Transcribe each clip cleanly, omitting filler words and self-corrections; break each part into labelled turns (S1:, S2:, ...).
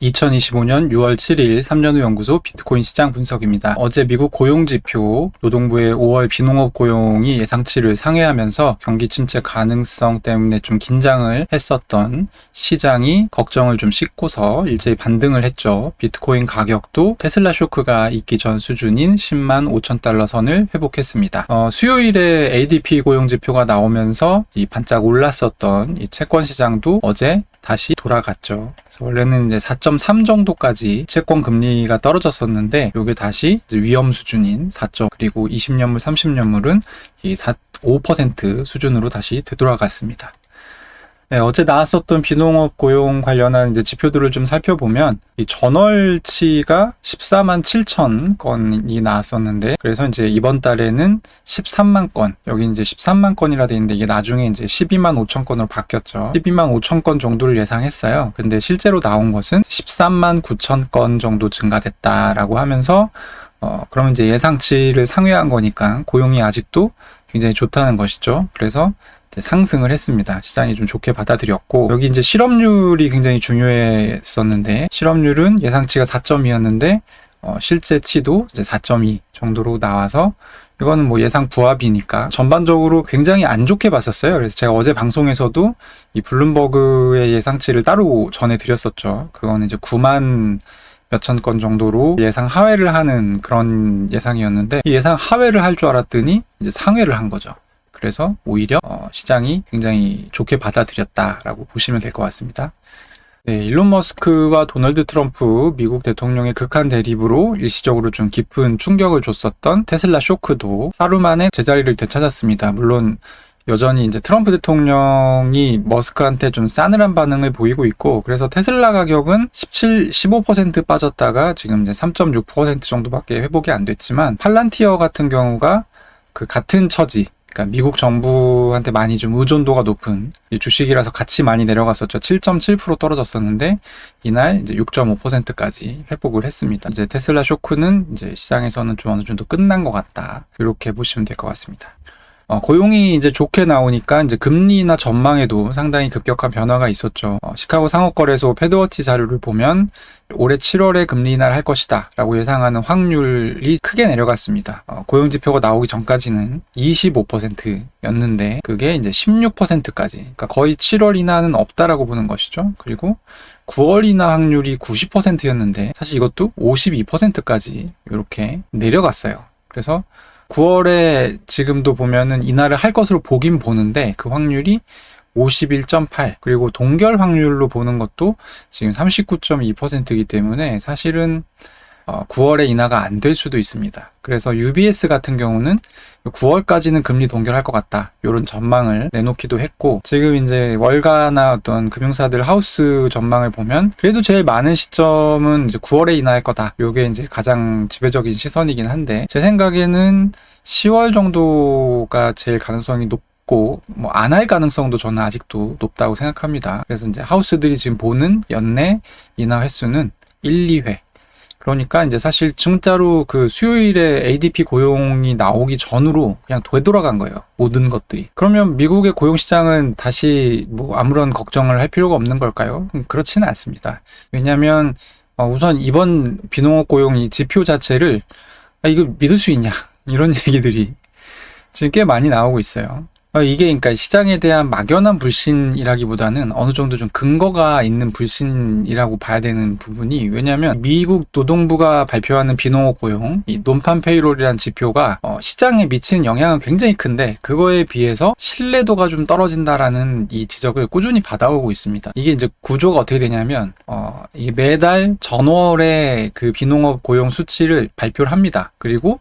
S1: 2025년 6월 7일 3년 후 연구소 비트코인 시장 분석입니다. 어제 미국 고용지표 노동부의 5월 비농업 고용이 예상치를 상회하면서 경기 침체 가능성 때문에 좀 긴장을 했었던 시장이 걱정을 좀 씻고서 일제히 반등을 했죠. 비트코인 가격도 테슬라 쇼크가 있기 전 수준인 10만 5천 달러 선을 회복했습니다. 수요일에 ADP 고용지표가 나오면서 이 반짝 올랐었던 이 채권 시장도 어제 다시 돌아갔죠. 그래서 원래는 이제 4.3 정도까지 채권 금리가 떨어졌었는데 이게 다시 이제 위험 수준인 4. 그리고 20년물, 30년물은 이 5% 수준으로 다시 되돌아갔습니다. 네, 어제 나왔었던 비농업 고용 관련한 이제 지표들을 좀 살펴보면 이 전월치가 14만 7천 건이 나왔었는데, 그래서 이제 이번 달에는 13만 건, 여기 이제 13만 건이라 돼 있는데 이게 나중에 이제 12만 5천 건으로 바뀌었죠. 12만 5천 건 정도를 예상했어요. 근데 실제로 나온 것은 13만 9천 건 정도 증가됐다라고 하면서 그러면 이제 예상치를 상회한 거니까 고용이 아직도 굉장히 좋다는 것이죠. 그래서 상승을 했습니다. 시장이 좀 좋게 받아들였고, 여기 이제 실업률이 굉장히 중요했었는데, 실업률은 예상치가 4.2였는데 실제치도 이제 4.2 정도로 나와서 이거는 뭐 예상 부합이니까 전반적으로 굉장히 안 좋게 봤었어요. 그래서 제가 어제 방송에서도 이 블룸버그의 예상치를 따로 전해드렸었죠. 그거는 이제 9만 몇천 건 정도로 예상 하회를 하는 그런 예상이었는데, 이 예상 하회를 할 줄 알았더니 이제 상회를 한 거죠. 그래서 오히려 시장이 굉장히 좋게 받아들였다라고 보시면 될 것 같습니다. 네, 일론 머스크와 도널드 트럼프 미국 대통령의 극한 대립으로 일시적으로 좀 깊은 충격을 줬었던 테슬라 쇼크도 하루 만에 제자리를 되찾았습니다. 물론 여전히 이제 트럼프 대통령이 머스크한테 좀 싸늘한 반응을 보이고 있고, 그래서 테슬라 가격은 15% 빠졌다가 지금 이제 3.6% 정도밖에 회복이 안 됐지만, 팔란티어 같은 경우가 그 같은 처지, 그러니까 미국 정부한테 많이 좀 의존도가 높은 주식이라서 같이 많이 내려갔었죠. 7.7% 떨어졌었는데 이날 이제 6.5%까지 회복을 했습니다. 이제 테슬라 쇼크는 이제 시장에서는 좀 어느 정도 끝난 것 같다, 이렇게 보시면 될 것 같습니다. 고용이 이제 좋게 나오니까 이제 금리나 전망에도 상당히 급격한 변화가 있었죠. 시카고 상업거래소 패드워치 자료를 보면 올해 7월에 금리 인하를 할 것이다 라고 예상하는 확률이 크게 내려갔습니다. 고용지표가 나오기 전까지는 25%였는데 그게 이제 16%까지, 그러니까 거의 7월 인하는 없다라고 보는 것이죠. 그리고 9월 인하 확률이 90%였는데 사실 이것도 52%까지 이렇게 내려갔어요. 그래서 9월에 지금도 보면은 인하를 할 것으로 보긴 보는데 그 확률이 51.8, 그리고 동결 확률로 보는 것도 지금 39.2%이기 때문에 사실은 9월에 인하가 안 될 수도 있습니다. 그래서 UBS 같은 경우는 9월까지는 금리 동결할 것 같다, 이런 전망을 내놓기도 했고, 지금 이제 월가나 어떤 금융사들 하우스 전망을 보면 그래도 제일 많은 시점은 이제 9월에 인하할 거다, 이게 이제 가장 지배적인 시선이긴 한데, 제 생각에는 10월 정도가 제일 가능성이 높고, 뭐 안 할 가능성도 저는 아직도 높다고 생각합니다. 그래서 이제 하우스들이 지금 보는 연내 인하 횟수는 1, 2회. 그러니까 이제 사실 진짜로 그 수요일에 ADP 고용이 나오기 전으로 그냥 되돌아간 거예요, 모든 것들이. 그러면 미국의 고용 시장은 다시 뭐 아무런 걱정을 할 필요가 없는 걸까요? 그렇지는 않습니다. 왜냐하면 우선 이번 비농업 고용 이 지표 자체를 이거 믿을 수 있냐, 이런 얘기들이 지금 꽤 많이 나오고 있어요. 이게 그러니까 시장에 대한 막연한 불신이라기보다는 어느 정도 좀 근거가 있는 불신이라고 봐야 되는 부분이, 왜냐하면 미국 노동부가 발표하는 비농업 고용, 이 논판 페이롤이라는 지표가 시장에 미치는 영향은 굉장히 큰데 그거에 비해서 신뢰도가 좀 떨어진다라는 이 지적을 꾸준히 받아오고 있습니다. 이게 이제 구조가 어떻게 되냐면 이게 매달 전월에 그 비농업 고용 수치를 발표를 합니다. 그리고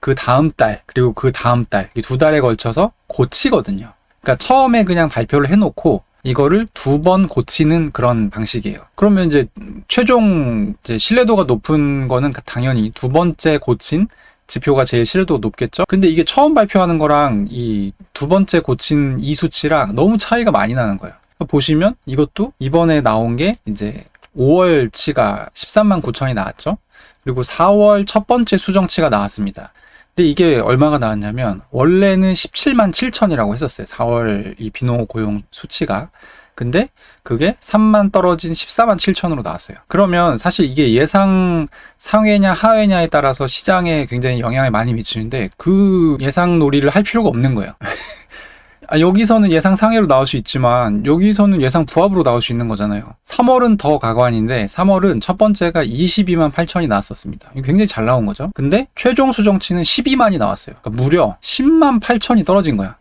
S1: 그 다음 달, 그리고 그 다음 달, 이 2달에 걸쳐서 고치거든요. 그러니까 처음에 그냥 발표를 해놓고 이거를 2번 고치는 그런 방식이에요. 그러면 이제 최종 이제 신뢰도가 높은 거는 당연히 2번째 고친 지표가 제일 신뢰도가 높겠죠. 근데 이게 처음 발표하는 거랑 이 2번째 고친 이 수치랑 너무 차이가 많이 나는 거예요. 보시면 이것도 이번에 나온 게 이제 5월치가 13만 9천이 나왔죠. 그리고 4월 첫 번째 수정치가 나왔습니다. 근데 이게 얼마가 나왔냐면 원래는 17만 7천이라고 했었어요. 4월 이 비농업 고용 수치가. 근데 그게 3만 떨어진 14만 7천으로 나왔어요. 그러면 사실 이게 예상 상회냐 하회냐에 따라서 시장에 굉장히 영향을 많이 미치는데 그 예상 놀이를 할 필요가 없는 거예요. 여기서는 예상 상회로 나올 수 있지만 여기서는 예상 부합으로 나올 수 있는 거잖아요. 3월은 더 가관인데 3월은 첫 번째가 22만 8천이 나왔었습니다. 굉장히 잘 나온 거죠. 근데 최종 수정치는 12만이 나왔어요. 그러니까 무려 10만 8천이 떨어진 거야.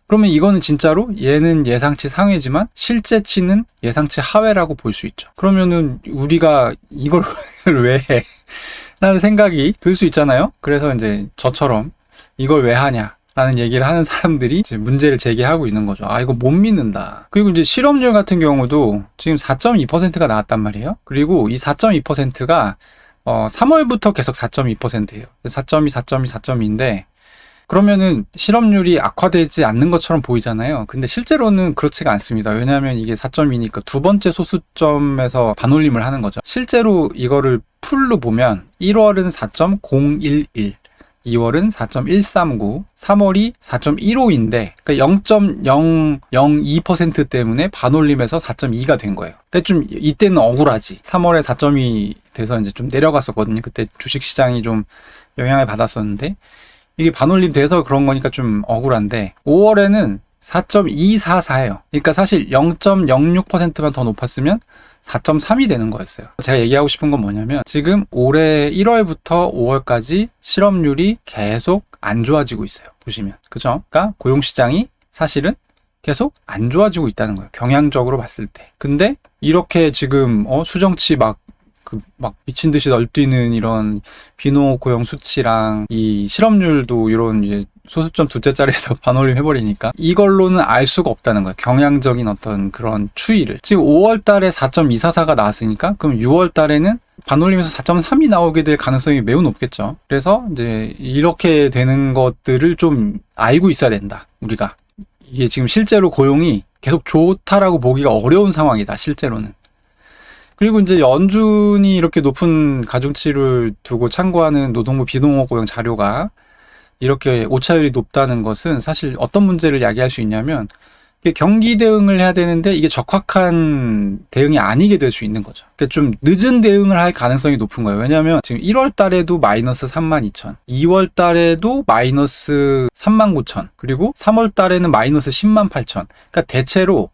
S1: 그러면 이거는 진짜로 얘는 예상치 상회지만 실제치는 예상치 하회라고 볼 수 있죠. 그러면은 우리가 이걸 왜 해? 라는 생각이 들 수 있잖아요. 그래서 이제 저처럼 이걸 왜 하냐 라는 얘기를 하는 사람들이 이제 문제를 제기하고 있는 거죠. 이거 못 믿는다. 그리고 이제 실업률 같은 경우도 지금 4.2%가 나왔단 말이에요. 그리고 이 4.2%가 3월부터 계속 4.2%예요. 4.2, 4.2, 4.2인데 그러면은 실업률이 악화되지 않는 것처럼 보이잖아요. 근데 실제로는 그렇지가 않습니다. 왜냐하면 이게 4.2니까 두 번째 소수점에서 반올림을 하는 거죠. 실제로 이거를 풀로 보면 1월은 4.011, 2월은 4.139, 3월이 4.15인데 그러니까 0.002% 때문에 반올림에서 4.2가 된 거예요. 근데 좀 이때는 억울하지. 3월에 4.2 돼서 이제 좀 내려갔었거든요. 그때 주식시장이 좀 영향을 받았었는데 이게 반올림 돼서 그런 거니까 좀 억울한데 5월에는 4.244예요. 그러니까 사실 0.06%만 더 높았으면 4.3이 되는 거였어요. 제가 얘기하고 싶은 건 뭐냐면 지금 올해 1월부터 5월까지 실업률이 계속 안 좋아지고 있어요. 보시면. 그죠? 그러니까 고용시장이 사실은 계속 안 좋아지고 있다는 거예요. 경향적으로 봤을 때. 근데 이렇게 지금 수정치 막 미친 듯이 널뛰는 이런 비농업 고용 수치랑 이 실업률도 이런 이제 소수점 두째 자리에서 반올림 해버리니까 이걸로는 알 수가 없다는 거예요. 경향적인 어떤 그런 추이를. 지금 5월 달에 4.244가 나왔으니까 그럼 6월 달에는 반올림에서 4.3이 나오게 될 가능성이 매우 높겠죠. 그래서 이제 이렇게 되는 것들을 좀 알고 있어야 된다. 우리가. 이게 지금 실제로 고용이 계속 좋다라고 보기가 어려운 상황이다. 실제로는. 그리고 이제 연준이 이렇게 높은 가중치를 두고 참고하는 노동부 비농업 고용 자료가 이렇게 오차율이 높다는 것은 사실 어떤 문제를 야기할 수 있냐면 이게 경기 대응을 해야 되는데 이게 적확한 대응이 아니게 될 수 있는 거죠. 그러니까 좀 늦은 대응을 할 가능성이 높은 거예요. 왜냐하면 지금 1월 달에도 마이너스 32,000, 2월 달에도 마이너스 39,000, 그리고 3월 달에는 마이너스 108,000. 그러니까 대체로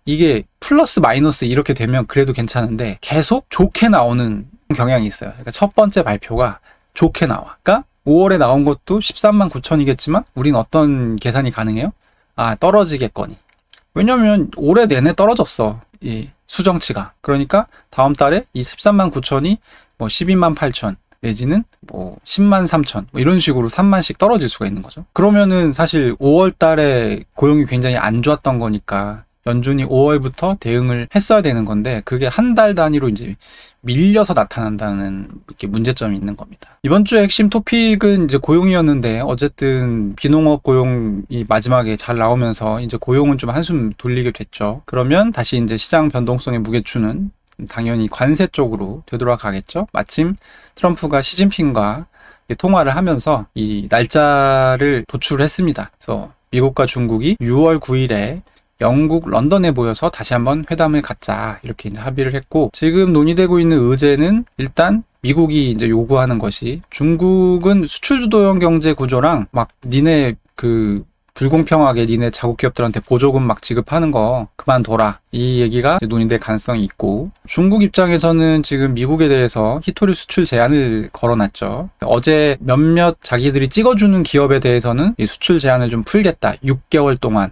S1: 이게 플러스 마이너스 이렇게 되면 그래도 괜찮은데 계속 좋게 나오는 경향이 있어요. 그러니까 첫 번째 발표가 좋게 나와. 그러니까 5월에 나온 것도 13만 9천이겠지만 우린 어떤 계산이 가능해요? 떨어지겠거니. 왜냐면 올해 내내 떨어졌어. 이 수정치가. 그러니까 다음 달에 이 13만 9천이 뭐 12만 8천 내지는 뭐 10만 3천 뭐 이런 식으로 3만씩 떨어질 수가 있는 거죠. 그러면은 사실 5월 달에 고용이 굉장히 안 좋았던 거니까 연준이 5월부터 대응을 했어야 되는 건데 그게 한 달 단위로 이제 밀려서 나타난다는 이렇게 문제점이 있는 겁니다. 이번 주의 핵심 토픽은 이제 고용이었는데 어쨌든 비농업 고용이 마지막에 잘 나오면서 이제 고용은 좀 한숨 돌리게 됐죠. 그러면 다시 이제 시장 변동성의 무게추는 당연히 관세 쪽으로 되돌아가겠죠. 마침 트럼프가 시진핑과 통화를 하면서 이 날짜를 도출했습니다. 그래서 미국과 중국이 6월 9일에 영국 런던에 모여서 다시 한번 회담을 갖자 이렇게 이제 합의를 했고 지금 논의되고 있는 의제는 일단 미국이 이제 요구하는 것이 중국은 수출 주도형 경제 구조랑 막 니네 불공평하게 니네 자국 기업들한테 보조금 막 지급하는 거 그만둬라 이 얘기가 논의될 가능성이 있고 중국 입장에서는 지금 미국에 대해서 히토리 수출 제한을 걸어놨죠. 어제 몇몇 자기들이 찍어주는 기업에 대해서는 이 수출 제한을 좀 풀겠다 6개월 동안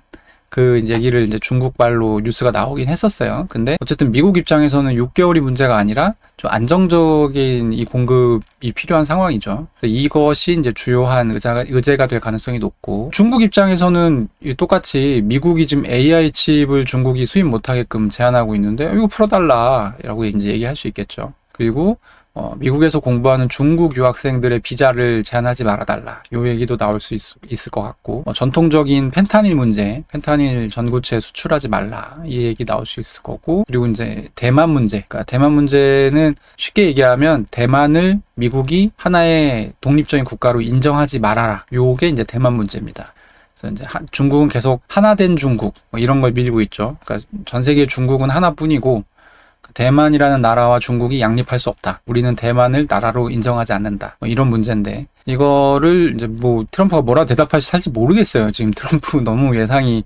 S1: 그 얘기를 이제 중국발로 뉴스가 나오긴 했었어요. 근데 어쨌든 미국 입장에서는 6개월이 문제가 아니라 좀 안정적인 이 공급이 필요한 상황이죠. 이것이 이제 주요한 의제가 될 가능성이 높고 중국 입장에서는 똑같이 미국이 지금 AI 칩을 중국이 수입 못하게끔 제한하고 있는데 이거 풀어달라라고 이제 얘기할 수 있겠죠. 그리고 미국에서 공부하는 중국 유학생들의 비자를 제한하지 말아달라. 요 얘기도 나올 수 있을 것 같고, 전통적인 펜타닐 문제, 펜타닐 전구체 수출하지 말라. 이 얘기 나올 수 있을 거고, 그리고 이제 대만 문제. 그러니까 대만 문제는 쉽게 얘기하면 대만을 미국이 하나의 독립적인 국가로 인정하지 말아라. 요게 이제 대만 문제입니다. 그래서 이제 중국은 계속 하나된 중국 뭐 이런 걸 밀고 있죠. 그러니까 전 세계 중국은 하나뿐이고 대만이라는 나라와 중국이 양립할 수 없다. 우리는 대만을 나라로 인정하지 않는다. 뭐 이런 문제인데 이거를 이제 뭐 트럼프가 뭐라 대답할지 살지 모르겠어요. 지금 트럼프 너무 예상이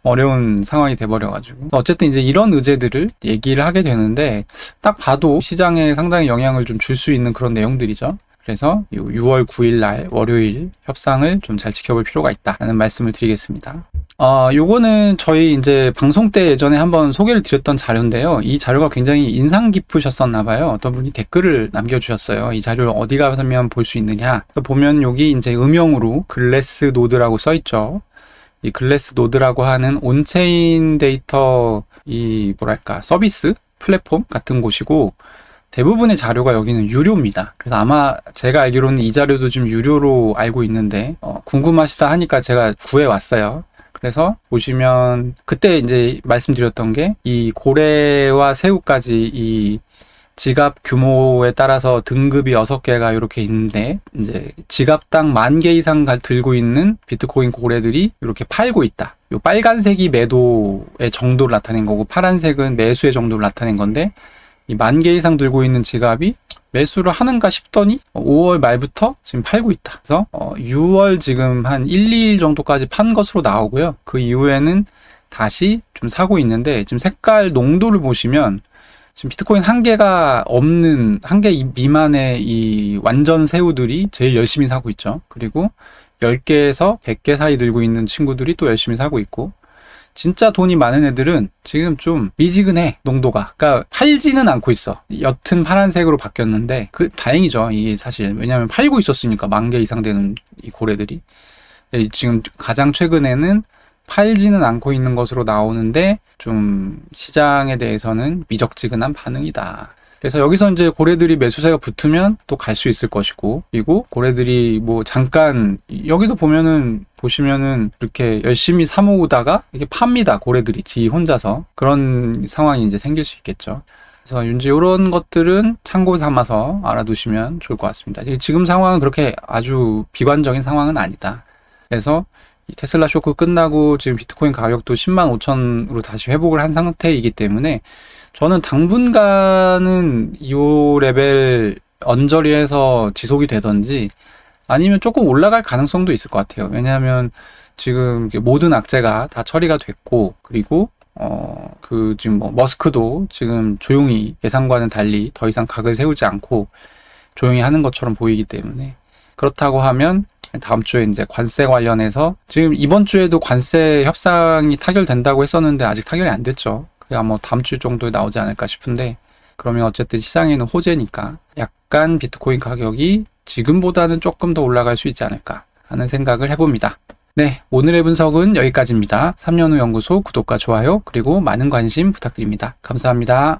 S1: 어려운 상황이 돼버려가지고 어쨌든 이제 이런 의제들을 얘기를 하게 되는데 딱 봐도 시장에 상당히 영향을 좀 줄 수 있는 그런 내용들이죠. 그래서 6월 9일 날 월요일 협상을 좀 잘 지켜볼 필요가 있다는 말씀을 드리겠습니다. 요거는 저희 이제 방송 때 예전에 한번 소개를 드렸던 자료인데요. 이 자료가 굉장히 인상 깊으셨었나 봐요. 어떤 분이 댓글을 남겨주셨어요. 이 자료를 어디 가면 볼 수 있느냐. 보면 여기 이제 음영으로 글래스 노드라고 써있죠. 이 글래스 노드라고 하는 온체인 데이터 서비스 플랫폼 같은 곳이고 대부분의 자료가 여기는 유료입니다. 그래서 아마 제가 알기로는 이 자료도 지금 유료로 알고 있는데 궁금하시다 하니까 제가 구해왔어요. 그래서 보시면 그때 이제 말씀드렸던 게 이 고래와 새우까지 이 지갑 규모에 따라서 등급이 6개가 이렇게 있는데 이제 지갑당 10,000개 이상 들고 있는 비트코인 고래들이 이렇게 팔고 있다. 요 빨간색이 매도의 정도를 나타낸 거고 파란색은 매수의 정도를 나타낸 건데 이 10,000개 이상 들고 있는 지갑이 매수를 하는가 싶더니 5월 말부터 지금 팔고 있다. 그래서 6월 지금 한 1, 2일 정도까지 판 것으로 나오고요. 그 이후에는 다시 좀 사고 있는데 지금 색깔 농도를 보시면 지금 비트코인 1개가 없는 1개 미만의 이 완전 새우들이 제일 열심히 사고 있죠. 그리고 10개에서 100개 사이 들고 있는 친구들이 또 열심히 사고 있고 진짜 돈이 많은 애들은 지금 좀 미지근해 농도가. 그러니까 팔지는 않고 있어. 옅은 파란색으로 바뀌었는데 다행이죠. 이게 사실 왜냐하면 팔고 있었으니까 10,000개 이상 되는 이 고래들이 지금 가장 최근에는 팔지는 않고 있는 것으로 나오는데 좀 시장에 대해서는 미적지근한 반응이다. 그래서 여기서 이제 고래들이 매수세가 붙으면 또 갈 수 있을 것이고, 그리고 고래들이 뭐 잠깐 여기도 보시면은 이렇게 열심히 사 모으다가 이게 팝니다. 고래들이 지 혼자서. 그런 상황이 이제 생길 수 있겠죠. 그래서 이제 이런 것들은 참고 삼아서 알아두시면 좋을 것 같습니다. 지금 상황은 그렇게 아주 비관적인 상황은 아니다. 그래서 이 테슬라 쇼크 끝나고 지금 비트코인 가격도 105,000으로 다시 회복을 한 상태이기 때문에 저는 당분간은 이 레벨 언저리에서 지속이 되던지 아니면 조금 올라갈 가능성도 있을 것 같아요. 왜냐하면 지금 모든 악재가 다 처리가 됐고, 그리고 지금 머스크도 지금 조용히 예상과는 달리 더 이상 각을 세우지 않고 조용히 하는 것처럼 보이기 때문에, 그렇다고 하면 다음 주에 이제 관세 관련해서 지금 이번 주에도 관세 협상이 타결된다고 했었는데 아직 타결이 안 됐죠. 그냥 뭐 다음 주 정도에 나오지 않을까 싶은데, 그러면 어쨌든 시장에는 호재니까 약간 비트코인 가격이 지금보다는 조금 더 올라갈 수 있지 않을까 하는 생각을 해봅니다. 네, 오늘의 분석은 여기까지입니다. 3년후 연구소 구독과 좋아요 그리고 많은 관심 부탁드립니다. 감사합니다.